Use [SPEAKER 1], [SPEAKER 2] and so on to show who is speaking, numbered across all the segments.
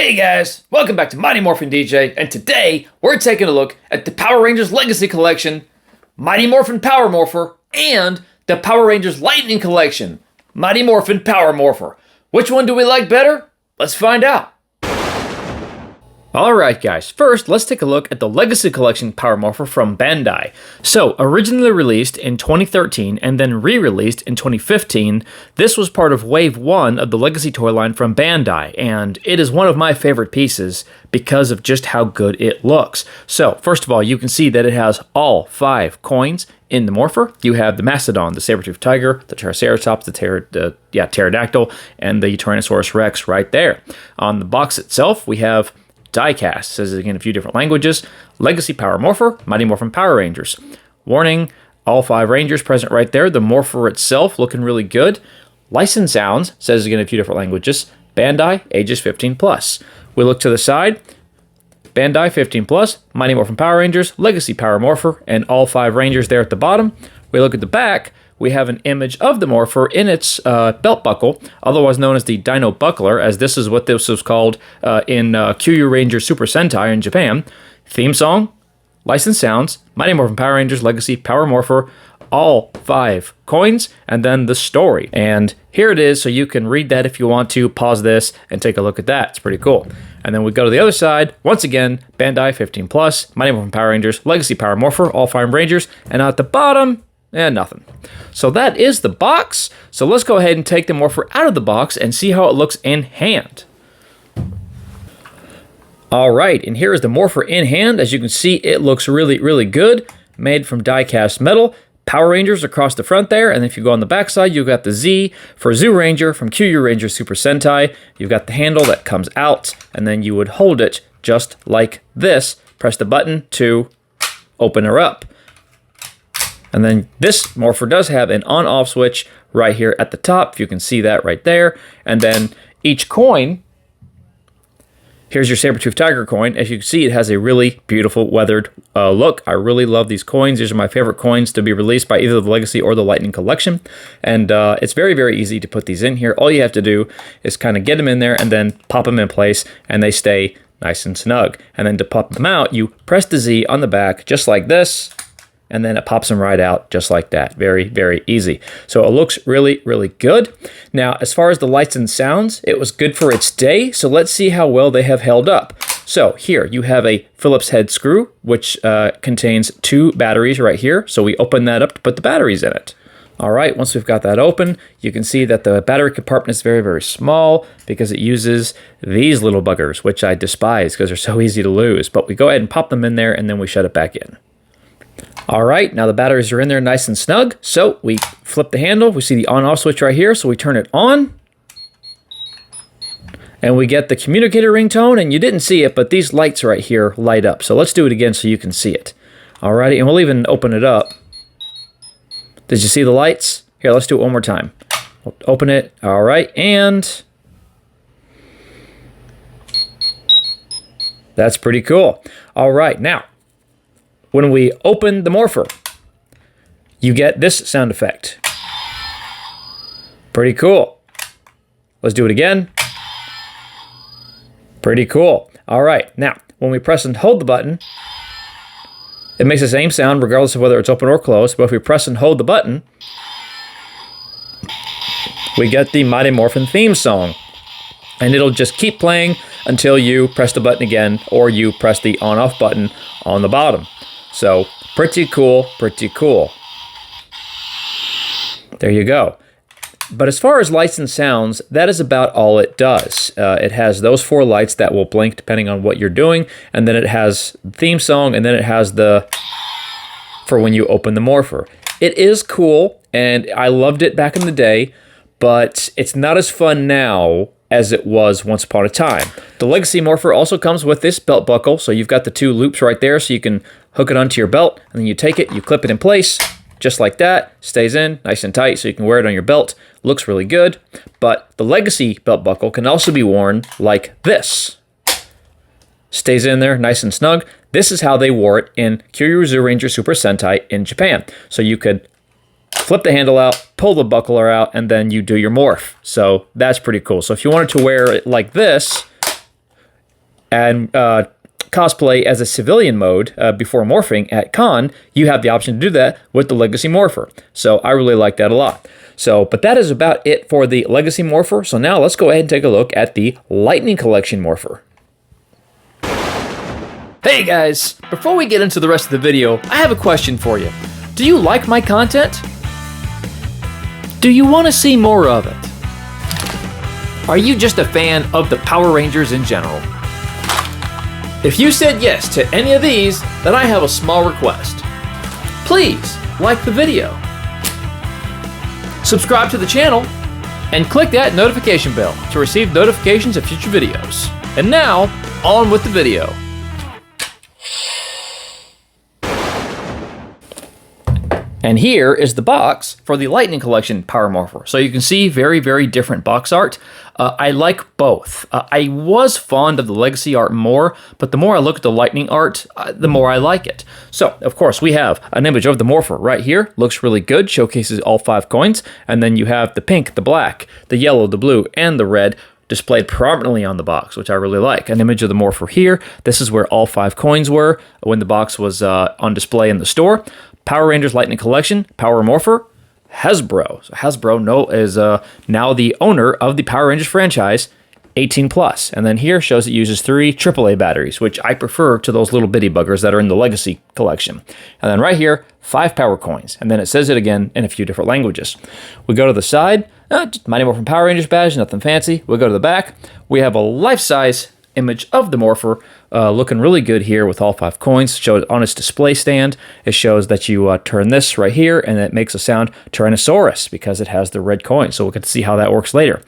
[SPEAKER 1] Hey guys, welcome back to Mighty Morphin DJ, and today we're taking a look at the Power Rangers Legacy Collection, Mighty Morphin Power Morpher, and the Power Rangers Lightning Collection, Mighty Morphin Power Morpher. Which one do we like better? Let's find out. Alright guys, first let's take a look at the Legacy Collection Power Morpher from Bandai. So, originally released in 2013 and then re-released in 2015, this was part of Wave 1 of the Legacy toy line from Bandai, and it is one of my favorite pieces because of just how good it looks. So, first of all, you can see that it has all 5 coins in the Morpher. You have the Mastodon, the Saber-toothed Tiger, the Triceratops, the Pterodactyl, and the Tyrannosaurus Rex right there. On the box itself, we have diecast, says it in a few different languages, Legacy Power Morpher, Mighty Morphin Power Rangers. Warning, all 5 Rangers present right there. The Morpher itself looking really good. License sounds, says again in a few different languages, Bandai, ages 15+. We look to the side, Bandai 15+, Mighty Morphin Power Rangers, Legacy Power Morpher, and all 5 Rangers there at the bottom. We look at the back, we have an image of the Morpher in its belt buckle, otherwise known as the Dino Buckler, as this is what this was called in Kyu Ranger Super Sentai in Japan. Theme song, licensed sounds, Mighty Morphin Power Rangers, Legacy Power Morpher, all 5 coins, and then the story. And here it is, so you can read that if you want to, pause this, and take a look at that. It's pretty cool. And then we go to the other side, once again, Bandai 15+, Mighty Morphin Power Rangers, Legacy Power Morpher, all 5 Rangers, and at the bottom, nothing. So that is the box. So let's go ahead and take the Morpher out of the box and see how it looks in hand. Alright, and here is the Morpher in hand. As you can see, it looks really, really good. Made from die-cast metal. Power Rangers across the front there, and if you go on the back side, you've got the Z for Zoo Ranger from Kyu Ranger Super Sentai. You've got the handle that comes out, and then you would hold it just like this. Press the button to open her up. And then this Morpher does have an on-off switch right here at the top. You can see that right there. And then each coin, here's your Saber-toothed Tiger coin. As you can see, it has a really beautiful weathered look. I really love these coins. These are my favorite coins to be released by either the Legacy or the Lightning Collection. And it's very, very easy to put these in here. All you have to do is kind of get them in there and then pop them in place, and they stay nice and snug. And then to pop them out, you press the Z on the back just like this, and then it pops them right out just like that. Very, very easy. So it looks really, really good. Now, as far as the lights and sounds, it was good for its day, so let's see how well they have held up. So here, you have a Phillips head screw, which contains 2 batteries right here. So we open that up to put the batteries in it. All right, once we've got that open, you can see that the battery compartment is very, very small because it uses these little buggers, which I despise because they're so easy to lose. But we go ahead and pop them in there, and then we shut it back in. All right, now the batteries are in there nice and snug. So we flip the handle. We see the on-off switch right here. So we turn it on. And we get the communicator ringtone. And you didn't see it, but these lights right here light up. So let's do it again so you can see it. All righty, and we'll even open it up. Did you see the lights? Here, let's do it one more time. We'll open it. All right, and that's pretty cool. All right, now, when we open the Morpher, you get this sound effect. Pretty cool. Let's do it again. Pretty cool. All right, now, when we press and hold the button, it makes the same sound regardless of whether it's open or closed, but if we press and hold the button, we get the Mighty Morphin theme song. And it'll just keep playing until you press the button again, or you press the on-off button on the bottom. So, pretty cool, pretty cool. There you go. But as far as lights and sounds, that is about all it does. It has those 4 lights that will blink depending on what you're doing, and then it has the theme song, and then it has the for when you open the Morpher. It is cool, and I loved it back in the day, but it's not as fun now as it was once upon a time. The Legacy Morpher also comes with this belt buckle, so you've got the 2 loops right there, so you can hook it onto your belt, and then you take it, you clip it in place, just like that, stays in nice and tight, so you can wear it on your belt. Looks really good, but the Legacy belt buckle can also be worn like this. Stays in there nice and snug. This is how they wore it in Kyu Ranger Super Sentai in Japan. So you could flip the handle out, pull the buckler out, and then you do your morph. So that's pretty cool. So if you wanted to wear it like this, and cosplay as a civilian mode before morphing at con, you have the option to do that with the Legacy Morpher. So I really like that a lot. So, but that is about it for the Legacy Morpher. So now let's go ahead and take a look at the Lightning Collection Morpher. Hey guys, before we get into the rest of the video, I have a question for you. Do you like my content? Do you want to see more of it? Are you just a fan of the Power Rangers in general? If you said yes to any of these, then I have a small request. Please like the video, subscribe to the channel, and click that notification bell to receive notifications of future videos. And now, on with the video. And here is the box for the Lightning Collection Power Morpher. So you can see very, very different box art. I like both. I was fond of the Legacy art more, but the more I look at the Lightning art, the more I like it. So, of course, we have an image of the Morpher right here. Looks really good, showcases all 5 coins. And then you have the pink, the black, the yellow, the blue, and the red displayed prominently on the box, which I really like. An image of the Morpher here. This is where all 5 coins were when the box was on display in the store. Power Rangers Lightning Collection, Power Morpher, Hasbro. So Hasbro is now the owner of the Power Rangers franchise, 18+. And then here shows it uses 3 AAA batteries, which I prefer to those little bitty buggers that are in the Legacy Collection. And then right here, 5 power coins. And then it says it again in a few different languages. We go to the side, Mighty Morphin Power Rangers badge, nothing fancy. We go to the back, we have a life-size image of the Morpher, looking really good here with all 5 coins. Shows on its display stand. It shows that you turn this right here, and it makes a sound Tyrannosaurus because it has the red coin. So we'll get to see how that works later.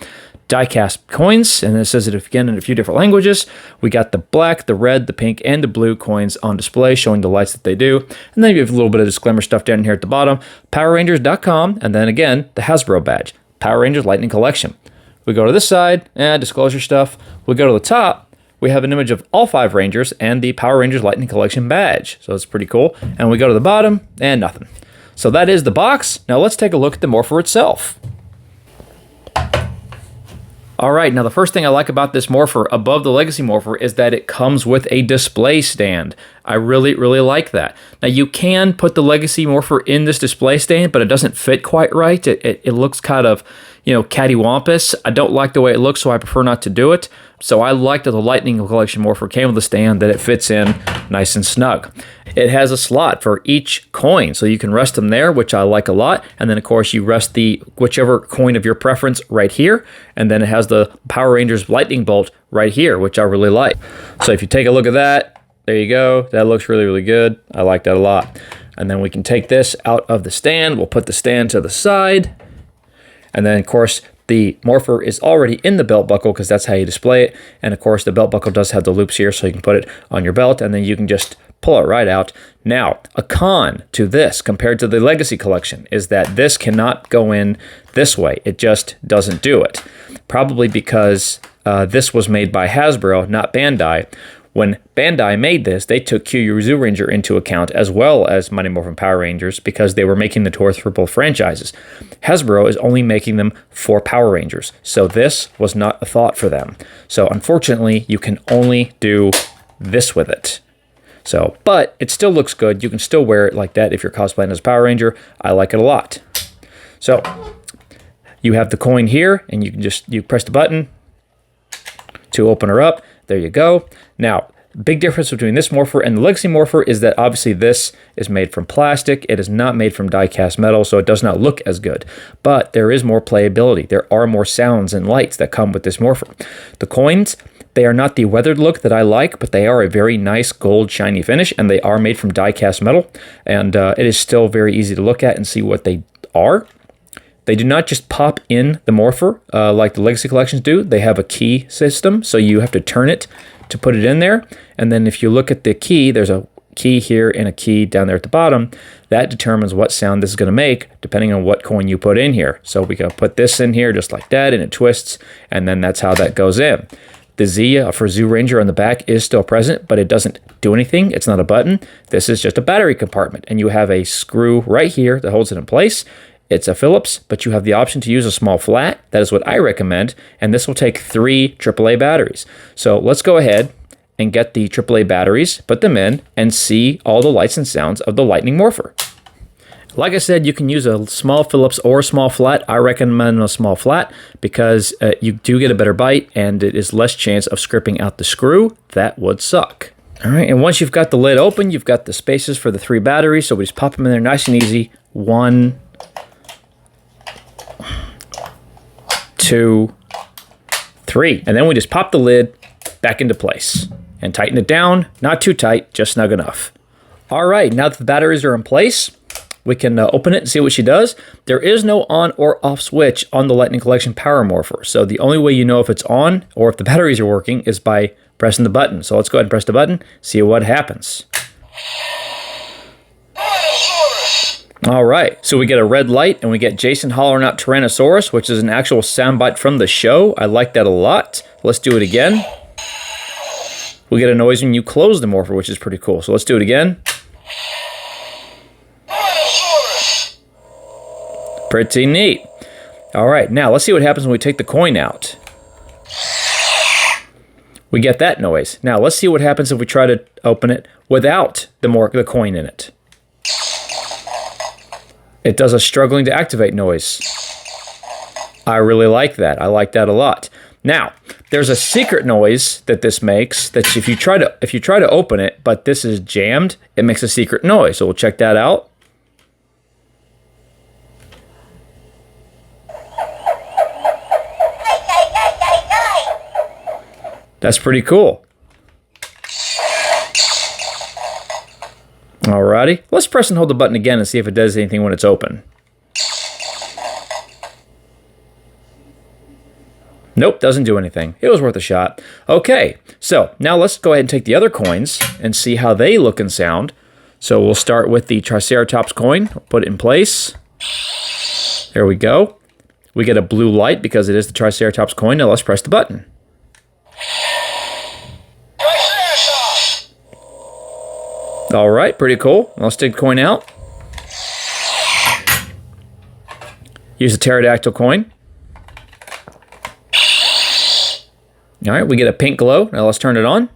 [SPEAKER 1] Diecast coins, and it says it again in a few different languages. We got the black, the red, the pink, and the blue coins on display, showing the lights that they do. And then you have a little bit of disclaimer stuff down here at the bottom. PowerRangers.com, and then again, the Hasbro badge. Power Rangers Lightning Collection. We go to this side, disclosure stuff. We go to the top. We have an image of all 5 Rangers and the Power Rangers Lightning Collection badge. So it's pretty cool. And we go to the bottom, and nothing. So that is the box. Now let's take a look at the Morpher itself. All right, now the first thing I like about this Morpher above the Legacy Morpher is that it comes with a display stand. I really, really like that. Now you can put the Legacy Morpher in this display stand, but it doesn't fit quite right. It looks kind of, cattywampus. I don't like the way it looks, so I prefer not to do it. So I like that the Lightning Collection Morpher came with a stand that it fits in nice and snug. It has a slot for each coin, so you can rest them there, which I like a lot. And then, of course, you rest the whichever coin of your preference right here. And then it has the Power Rangers Lightning Bolt right here, which I really like. So if you take a look at that, there you go. That looks really, really good. I like that a lot. And then we can take this out of the stand. We'll put the stand to the side. And then, of course, the Morpher is already in the belt buckle because that's how you display it. And of course, the belt buckle does have the loops here, so you can put it on your belt, and then you can just pull it right out. Now, a con to this compared to the Legacy Collection is that this cannot go in this way. It just doesn't do it. Probably because this was made by Hasbro, not Bandai. When Bandai made this, they took Kyu Zyuranger into account as well as Mighty Morphin Power Rangers because they were making the toys for both franchises. Hasbro is only making them for Power Rangers, so this was not a thought for them. So unfortunately, you can only do this with it. So, but it still looks good. You can still wear it like that if you're cosplaying as a Power Ranger. I like it a lot. So you have the coin here, and you can you press the button to open her up. There you go. Now, big difference between this Morpher and the Legacy Morpher is that obviously this is made from plastic. It is not made from die-cast metal, so it does not look as good. But there is more playability. There are more sounds and lights that come with this Morpher. The coins, they are not the weathered look that I like, but they are a very nice gold shiny finish, and they are made from die-cast metal. And it is still very easy to look at and see what they are. They do not just pop in the Morpher like the Legacy Collections do. They have a key system, so you have to turn it to put it in there. And then if you look at the key, there's a key here and a key down there at the bottom. That determines what sound this is going to make depending on what coin you put in here. So we can put this in here just like that, and it twists, and then that's how that goes in. The Z for Zyuranger on the back is still present, but it doesn't do anything. It's not a button. This is just a battery compartment, and you have a screw right here that holds it in place. It's a Phillips, but you have the option to use a small flat. That is what I recommend, and this will take 3 AAA batteries. So let's go ahead and get the AAA batteries, put them in, and see all the lights and sounds of the Lightning Morpher. Like I said, you can use a small Phillips or a small flat. I recommend a small flat because you do get a better bite and it is less chance of scripting out the screw. That would suck. All right, and once you've got the lid open, you've got the spaces for the 3 batteries, so we just pop them in there nice and easy. 1, 2, 3. And then we just pop the lid back into place and tighten it down. Not too tight, just snug enough. All right, now that the batteries are in place, we can open it and see what she does. There is no on or off switch on the Lightning Collection Power Morpher. So the only way you know if it's on or if the batteries are working is by pressing the button. So let's go ahead and press the button, see what happens. All right, so we get a red light and we get Jason hollering out Tyrannosaurus, which is an actual soundbite from the show. I like that a lot. Let's do it again. We get a noise when you close the Morpher, which is pretty cool. So let's do it again. Pretty neat. All right, now let's see what happens when we take the coin out. We get that noise. Now let's see what happens if we try to open it without the coin in it. It does a struggling to activate noise. I really like that. I like that a lot. Now, there's a secret noise that this makes that if you try to open it, but this is jammed, it makes a secret noise. So we'll check that out. That's pretty cool. Alrighty, let's press and hold the button again and see if it does anything when it's open. Nope, doesn't do anything. It was worth a shot. Okay, so now let's go ahead and take the other coins and see how they look and sound. So we'll start with the Triceratops coin, put it in place. There we go. We get a blue light because it is the Triceratops coin. Now let's press the button. All right, pretty cool. Let's take the coin out. Use the pterodactyl coin. All right, we get a pink glow. Now let's turn it on.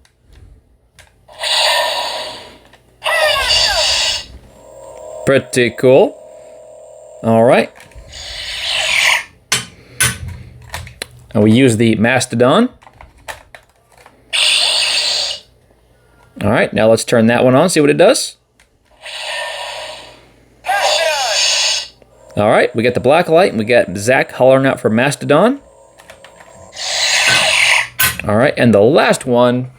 [SPEAKER 1] Pretty cool. All right. And we use the mastodon. All right, now let's turn that one on, see what it does. All right, we got the black light, and we got Zach hollering out for Mastodon. All right, and the last one,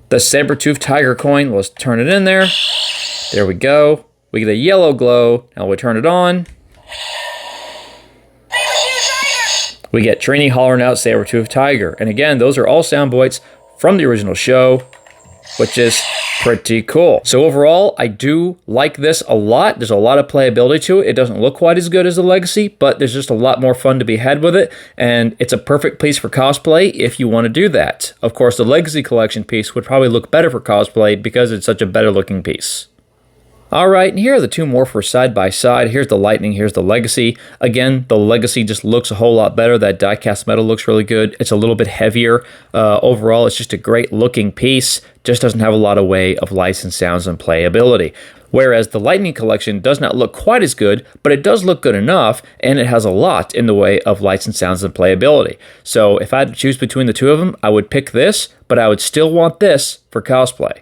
[SPEAKER 1] the saber-toothed tiger coin. Let's turn it in there. There we go. We get a yellow glow. Now we turn it on. We get Trini hollering out saber-toothed tiger. And again, those are all sound bites from the original show, which is pretty cool. So overall, I do like this a lot. There's a lot of playability to it. It doesn't look quite as good as the Legacy, but there's just a lot more fun to be had with it, and it's a perfect piece for cosplay if you want to do that. Of course, the Legacy Collection piece would probably look better for cosplay because it's such a better looking piece. Alright, and here are the two Morphers side by side. Here's the Lightning, here's the Legacy. Again, the Legacy just looks a whole lot better. That die-cast metal looks really good. It's a little bit heavier. Overall, it's just a great looking piece. Just doesn't have a lot of way of lights and sounds and playability. Whereas the Lightning Collection does not look quite as good, but it does look good enough, and it has a lot in the way of lights and sounds and playability. So if I had to choose between the two of them, I would pick this, but I would still want this for cosplay.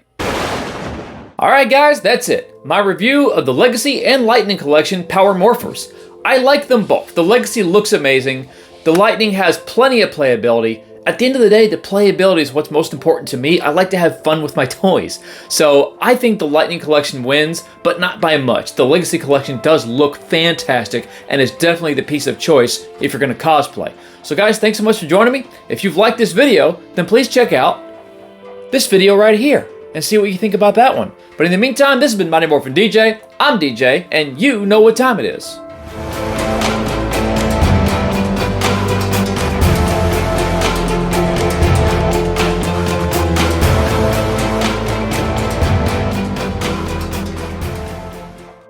[SPEAKER 1] Alright guys, that's it. My review of the Legacy and Lightning Collection Power Morphers. I like them both. The Legacy looks amazing. The Lightning has plenty of playability. At the end of the day, the playability is what's most important to me. I like to have fun with my toys. So I think the Lightning Collection wins, but not by much. The Legacy Collection does look fantastic and is definitely the piece of choice if you're going to cosplay. So guys, thanks so much for joining me. If you've liked this video, then please check out this video right here and see what you think about that one. But in the meantime, this has been Mighty Morphin DJ. I'm DJ, and you know what time it is.